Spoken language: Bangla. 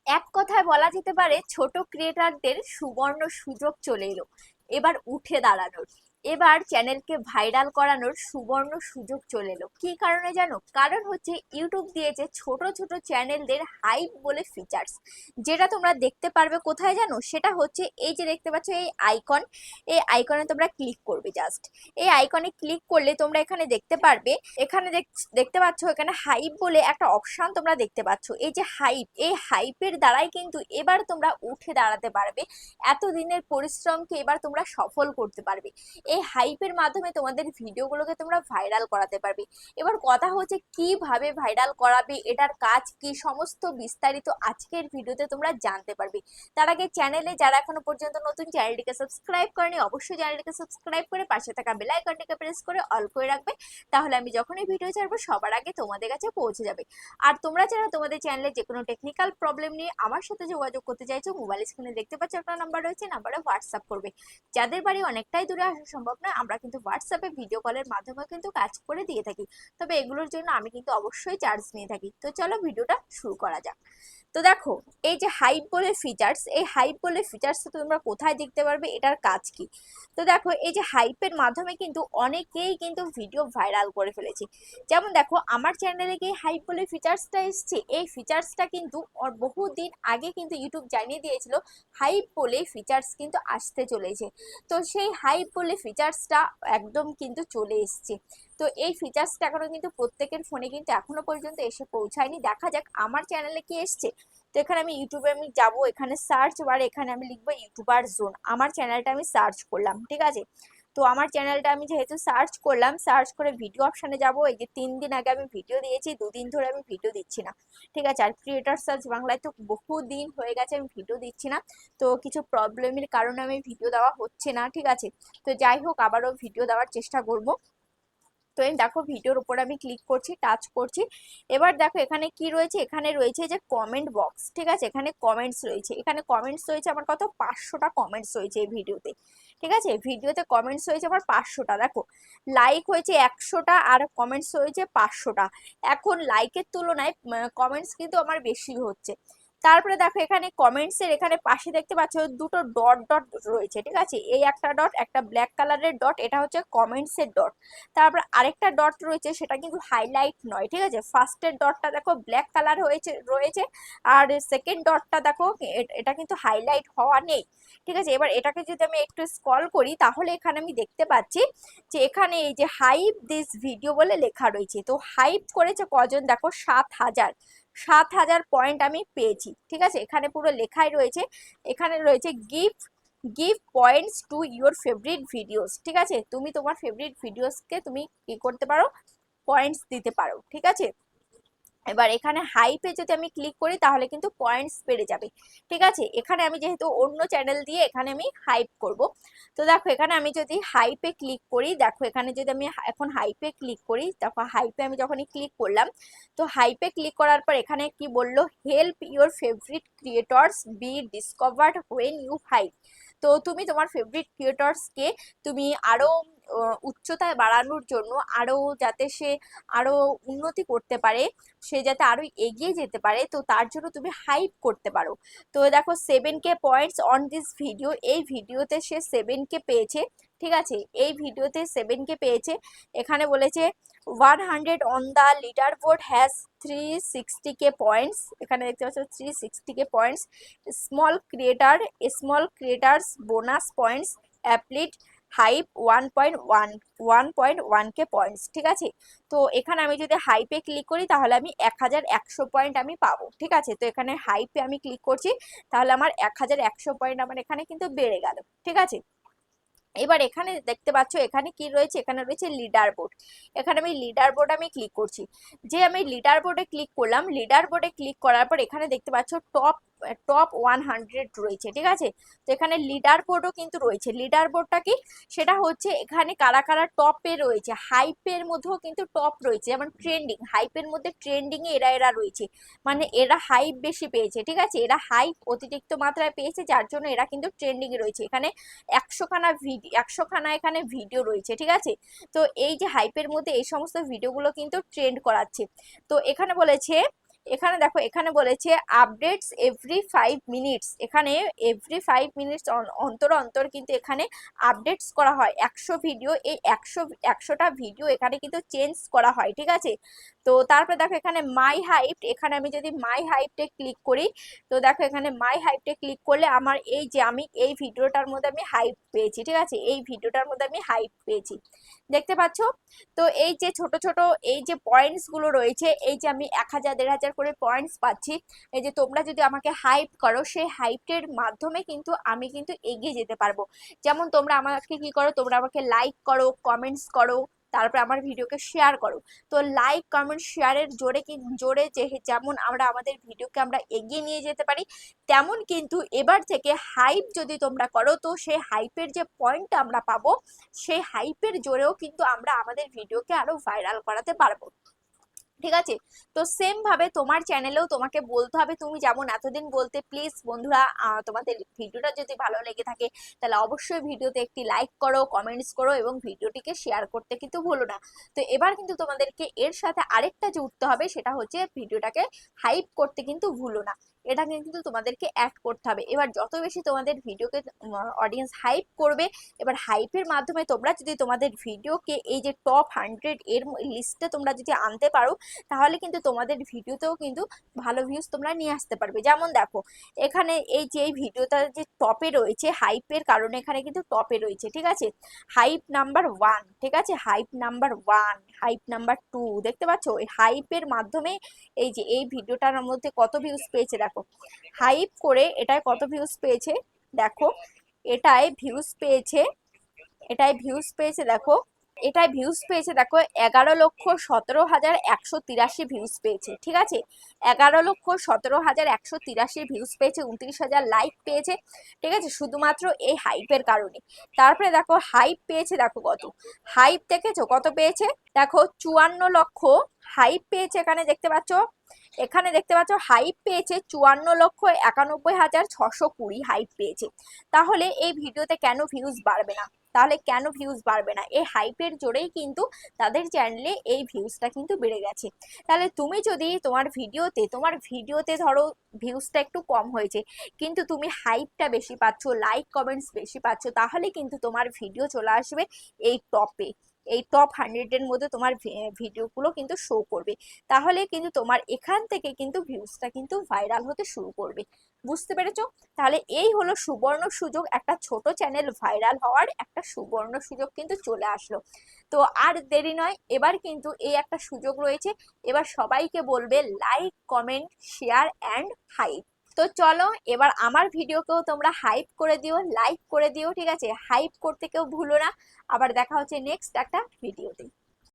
এক কথায় বলা যেতে পারে ছোট ক্রিয়েটারদের সুবর্ণ সুযোগ চলে এলো এবার উঠে দাঁড়ানোর। এবার চ্যানেলকে ভাইরাল করানোর সুবর্ণ সুযোগ চলে এলো। কি কারণে জানো? কারণ হচ্ছে ইউটিউব দিয়েছে ছোট ছোট চ্যানেলদের হাইপ বলে ফিচার্স, যেটা তোমরা দেখতে পারবে কোথায় জানো? সেটা হচ্ছে এই যে দেখতে পাচ্ছ এই আইকন, এই আইকনে তোমরা ক্লিক করবে। জাস্ট এই আইকনে ক্লিক করলে তোমরা এখানে দেখতে পারবে, এখানে দেখতে পাচ্ছ এখানে হাইপ বলে একটা অপশন তোমরা দেখতে পাচ্ছ। এই যে হাইপ, এই হাইপের দ্বারাই কিন্তু এবার তোমরা উঠে দাঁড়াতে পারবে। এতদিনের পরিশ্রমকে এবার তোমরা সফল করতে পারবে। এই হাইপের মাধ্যমে তোমাদের ভিডিওগুলোকে তোমরা ভাইরাল করাতে পারবে। এবার কথা হচ্ছে কিভাবে ভাইরাল করাবে, এটার কাজ কি, সমস্ত বিস্তারিত আজকের ভিডিওতে তোমরা জানতে পারবে। তার আগে চ্যানেলে যারা এখনো পর্যন্ত নতুন, চ্যানেলটিকে সাবস্ক্রাইব করেনি অবশ্যই চ্যানেলটিকে সাবস্ক্রাইব করে পাশে থাকা বেল আইকনটিকে প্রেস করে অল করে রাখবে। তাহলে আমি যখনই ভিডিও ছাড়বো সবার আগে তোমাদের কাছে পৌঁছে যাবে। আর তোমরা যারা তোমাদের চ্যানেলে যে কোনো টেকনিক্যাল প্রবলেম নিয়ে আমার সাথে যোগাযোগ করতে চাইছো, মোবাইল স্ক্রিনে দেখতে পাচ্ছ একটা নাম্বার রয়েছে, নাম্বারে হোয়াটসঅ্যাপ করবে। যাদের বাড়ি অনেকটাই দূরে আসা সম্ভব নয়, আমরা কিন্তু হোয়াটসঅ্যাপে ভিডিও কলের মাধ্যমে কিন্তু কাজ করে দিয়ে থাকি। তবে এগুলোর জন্য আমি কিন্তু অবশ্যই চার্জ নিয়ে থাকি। তো চলো ভিডিওটা শুরু করা যাক। তো দেখো, এই যে হাইপ বলে ফিচার্স, এই হাইপ বলে ফিচার্স তোমরা কোথায় দেখতে পারবে, এটার কাজ কি? তো দেখো, এই যে হাইপের মাধ্যমে কিন্তু অনেকেই কিন্তু ভিডিও ভাইরাল করে ফেলেছে। যেমন দেখো, আমার চ্যানেলে কি হাইপ বলে ফিচার্সটা এসছে, এই ফিচার্সটা কিন্তু বহুদিন আগে কিন্তু ইউটিউব জানিয়ে দিয়েছিল হাইপ বলে ফিচার্স কিন্তু আসতে চলেছে। তো সেই হাইপ বলে ফিচার্সটা একদম কিন্তু চলে এসছে। তো এই ফিচার্সটা এখনো কিন্তু প্রত্যেকের ফোনে কিন্তু এখনো পর্যন্ত এসে পৌঁছায়নি। দেখা যাক আমার চ্যানেলে কি এসছে। তো এখানে আমি ইউটিউবে আমি যাবো, এখানে সার্চ বারে এখানে আমি লিখবো ইউটিউবার জোন, আমার চ্যানেলটা আমি সার্চ করলাম, ঠিক আছে। তো আমার চ্যানেলটা আমি যেহেতু সার্চ করলাম, সার্চ করে ভিডিও অপশানে যাব। এই যে 3 দিন আগে আমি ভিডিও দিয়েছি, 2 দিন ধরে আমি ভিডিও দিচ্ছি না, ঠিক আছে। আর ক্রিয়েটার সার্চ বাংলায় তো বহু দিন হয়ে গেছে আমি ভিডিও দিচ্ছি না। তো কিছু প্রবলেমের কারণে আমি ভিডিও দেওয়া হচ্ছে না, ঠিক আছে। তো যাই হোক, আবারও ভিডিও দেওয়ার চেষ্টা করব। তো এই দেখো, ভিডিওর উপর আমি ক্লিক করছি, টাচ করছি। এবার দেখো এখানে কি রয়েছে, এখানে রয়েছে যে কমেন্ট বক্স, ঠিক আছে। এখানে কমেন্টস রয়েছে, এখানে কমেন্টস রয়েছে আমার কত, 500টা কমেন্টস রয়েছে এই ভিডিওতে, ঠিক আছে। ভিডিওতে কমেন্টস হয়েছে আমার 500টা। দেখো, লাইক হয়েছে 100টা আর কমেন্টস হয়েছে 500টা। এখন লাইকের তুলনায় কমেন্টস কিন্তু আমার বেশি হচ্ছে। তারপরে দেখো, এখানে কমেন্টস এর এখানে পাশে দেখতে পাচ্ছ দুটো ডট ডট রয়েছে, ঠিক আছে। এই একটা ডট, একটা ব্ল্যাক কালারের ডট, এটা হচ্ছে কমেন্টস এর ডট। তারপর আরেকটা ডট রয়েছে, সেটা কিন্তু হাইলাইট নয়, ঠিক আছে। ফার্স্টের ডটটা দেখো ব্ল্যাক কালার রয়েছে, আর সেকেন্ড ডটটা দেখো এটা কিন্তু হাইলাইট হওয়া নেই, ঠিক আছে। এবার এটাকে যদি আমি একটু স্ক্রল করি, তাহলে এখানে আমি দেখতে পাচ্ছি যে এখানে এই যে হাইপ দিস ভিডিও বলে লেখা রয়েছে। তো হাইপ করেছে কজন, দেখো 7,000, 7,000 পয়েন্ট আমি পেয়েছি, ঠিক আছে। এখানে পুরো লেখাই রয়েছে, এখানে রয়েছে give give points to your favourite videos, ঠিক আছে। তুমি তোমার ফেভারিট ভিডিওসকে তুমি কি করতে পারো, পয়েন্টস দিতে পারো, ঠিক আছে। এবার এখানে হাইপে যদি আমি ক্লিক করি তাহলে কিন্তু পয়েন্টস বেড়ে যাবে, ঠিক আছে। এখানে আমি যেহেতু অন্য চ্যানেল দিয়ে এখানে আমি হাইপ করব। তো দেখো, এখানে আমি যদি হাইপে ক্লিক করি, দেখো এখানে যদি আমি এখন হাইপে ক্লিক করি, দেখো হাইপে আমি যখনই ক্লিক করলাম, তো হাইপে ক্লিক করার পর এখানে কি বললো, help your favourite creators be discovered when you hype. তো তুমি তোমার ফেভারিট ক্রিয়েটরসকে তুমি আরো উচ্চতায় বাড়ানোর জন্য, আরো যাতে সে আরো উন্নতি করতে পারে, সে যাতে আরো এগিয়ে যেতে পারে, তো তার জন্য তুমি হাইপ করতে পারো। তো দেখো 7K points on this video, এই ভিডিওতে সে 7K পেয়েছে, ঠিক আছে। এই ভিডিওতে 7K পেয়েছে। এখানে বলেছে 100 on the leaderboard has 360K points, এখানে দেখতে পাচ্ছ 360K points. Small creators bonus points applied hype 1.1K points, ঠিক আছে। তো এখানে আমি যদি হাইপে ক্লিক করি তাহলে আমি 1100 পয়েন্ট আমি পাবো, ঠিক আছে। তো এখানে হাইপে আমি ক্লিক করছি, তাহলে আমার 1100 পয়েন্ট আমার এখানে কিন্তু বেড়ে গেল, ঠিক আছে। এবার এখানে দেখতে পাচ্ছ এখানে কি রয়েছে, এখানে রয়েছে লিডার বোর্ড। এখানে আমি লিডার বোর্ড আমি ক্লিক করছি। যে আমি লিডার বোর্ডে ক্লিক করলাম, লিডার বোর্ডে ক্লিক করার পর এখানে দেখতে পাচ্ছ টপ টপ 100 রয়েছে, ঠিক আছে। তো এখানে লিডার বোর্ডও কিন্তু রয়েছে। লিডার বোর্ডটা কি, সেটা হচ্ছে এখানে কারা কারা টপে রয়েছে, হাইপের মধ্যেও কিন্তু টপ রয়েছে, যেমন ট্রেন্ডিং, হাইপের মধ্যে ট্রেন্ডিং এ এরা রয়েছে, মানে এরা হাইপ বেশি পেয়েছে, ঠিক আছে। এরা হাইপ অতিরিক্ত মাত্রায় পেয়েছে, যার জন্য এরা কিন্তু ট্রেন্ডিং এ রয়েছে। এখানে 100খানা এখানে ভিডিও রয়েছে, ঠিক আছে। তো এই যে হাইপের মধ্যে এই সমস্ত ভিডিওগুলো কিন্তু ট্রেন্ড করাচ্ছে। তো এখানে বলেছে এখানে দেখো, এখানে বলেছে আপডেটস এভরি 5 মিনিটস। এখানে এভরি 5 মিনিটস অন্তর অন্তর কিন্তু এখানে আপডেটস করা হয় 100 ভিডিও। এই 100টা ভিডিও এখানে কিন্তু চেঞ্জ করা হয়, ঠিক আছে। তো তারপরে দেখো এখানে মাই হাইপ, এখানে আমি যদি মাই হাইপটে ক্লিক করি, তো দেখো এখানে মাই হাইপটে ক্লিক করলে আমার এই যে আমি এই ভিডিওটার মধ্যে আমি হাইপ পেয়েছি, ঠিক আছে, এই ভিডিওটার মধ্যে আমি হাইপ পেয়েছি, দেখতে পাচ্ছ। তো এই যে ছোট ছোট এই যে পয়েন্টস গুলো রয়েছে, এই যে আমি 1000 1500 করে পয়েন্টস পাচ্ছি, এই যে তোমরা যদি আমাকে হাইপ করো, সেই হাইপের মাধ্যমে কিন্তু আমি কিন্তু এগিয়ে যেতে পারবো। যেমন তোমরা আমাকে কি করো, তোমরা আমাকে লাইক করো, কমেন্টস করো, তারপরে আমার ভিডিওকে শেয়ার করো। তো লাইক কমেন্ট শেয়ারের জোরে জোরে যেমন আমরা আমাদের ভিডিওকে আমরা এগিয়ে নিয়ে যেতে পারি, তেমন কিন্তু এবার থেকে হাইপ যদি তোমরা করো, তো সেই হাইপের যে পয়েন্টটা আমরা পাবো, সেই হাইপের জোরেও কিন্তু আমরা আমাদের ভিডিওকে আরো ভাইরাল করাতে পারবো, ঠিক আছে। তো সেম ভাবে তোমার চ্যানেলেও তোমাকে বলতে হবে, তুমি যেমন এতদিন বলতে, প্লিজ বন্ধুরা তোমাদের ভিডিওটা যদি ভালো লেগে থাকে তাহলে অবশ্যই ভিডিওতে একটি লাইক করো, কমেন্টস করো এবং ভিডিওটিকে শেয়ার করতে কিন্তু ভুলো না। তো এবার কিন্তু তোমাদেরকে এর সাথে আরেকটা জুড়তে হবে, সেটা হচ্ছে ভিডিওটাকে হাইপ করতে কিন্তু ভুলো না, এটা কিন্তু তোমাদেরকে অ্যাড করতে হবে। এবার যত বেশি তোমাদের ভিডিওকে অডিয়েন্স হাইপ করবে, এবার হাইপের মাধ্যমে তোমরা যদি তোমাদের ভিডিওকে এই যে টপ 100 এর লিস্টে তোমরা যদি আনতে পারো, তাহলে কিন্তু তোমাদের ভিডিওতেও কিন্তু ভালো ভিউজ তোমরা নিয়ে আসতে পারবে। যেমন দেখো এখানে এই যে এই ভিডিওটা যে টপে রয়েছে হাইপের কারণে, এখানে কিন্তু টপে রয়েছে, ঠিক আছে, হাইপ নাম্বার 1, ঠিক আছে, হাইপ নাম্বার 1, হাইপ নাম্বার 2, দেখতে পাচ্ছ এই হাইপের মাধ্যমে এই যে এই ভিডিওটার মধ্যে কত ভিউজ পেয়েছে দেখো, হাইপ করে এটায় কত ভিউজ পেয়েছে দেখো, এটায় ভিউজ পেয়েছে, এটায় ভিউজ পেয়েছে দেখো, এটাই ভিউজ পেয়েছে দেখো 11,17,183 ভিউজ পেয়েছে, ঠিক আছে, 11,17,183 ভিউজ পেয়েছে, 29,000 লাইক পেয়েছে, ঠিক আছে, শুধুমাত্র এই হাইপের কারণে। তারপরে দেখো হাইপ পেয়েছে, দেখো কত হাইপ দেখেছো কত পেয়েছে, দেখো 54 লক্ষ হাইপ পেয়েছে, এখানে দেখতে পাচ্ছ, এখানে দেখতে পাচ্ছ হাইপ পেয়েছে 54,91,620 হাইপ পেয়েছে। তাহলে এই ভিডিওতে কেন ভিউজ বাড়বে না, তাহলে কেন ভিউজ বাড়বে না, এই হাইপের জোরেই কিন্তু তাদের চ্যানেলে এই ভিউজটা কিন্তু বেড়ে গেছে। তাহলে তুমি যদি তোমার ভিডিওতে ধরো ভিউজটা একটু কম হয়েছে, কিন্তু তুমি হাইপটা বেশি পাচ্ছ, লাইক কমেন্টস বেশি পাচ্ছ, তাহলে কিন্তু তোমার ভিডিও চলে আসবে এই টপে, এই টপ 100 এর মধ্যে তোমার ভিডিওগুলো কিন্তু শো করবে। তাহলে কিন্তু তোমার এখান থেকে কিন্তু ভিউজটা কিন্তু ভাইরাল হতে শুরু করবে, বুঝতে পেরেছো। তাহলে এই হলো সুবর্ণ সুযোগ, একটা ছোট চ্যানেল ভাইরাল হওয়ার একটা সুবর্ণ সুযোগ কিন্তু চলে আসলো। তো আর দেরি নয়, এবার কিন্তু এই একটা সুযোগ রয়েছে, এবার সবাইকে বলবে like comment share and hype. তো চলো এবার আমার ভিডিওকেও তোমরা হাইপ করে দিও, লাইক করে দিও, ঠিক আছে, হাইপ করতে কেউ ভুলো না। আবার দেখা হচ্ছে নেক্সট একটা ভিডিওতে।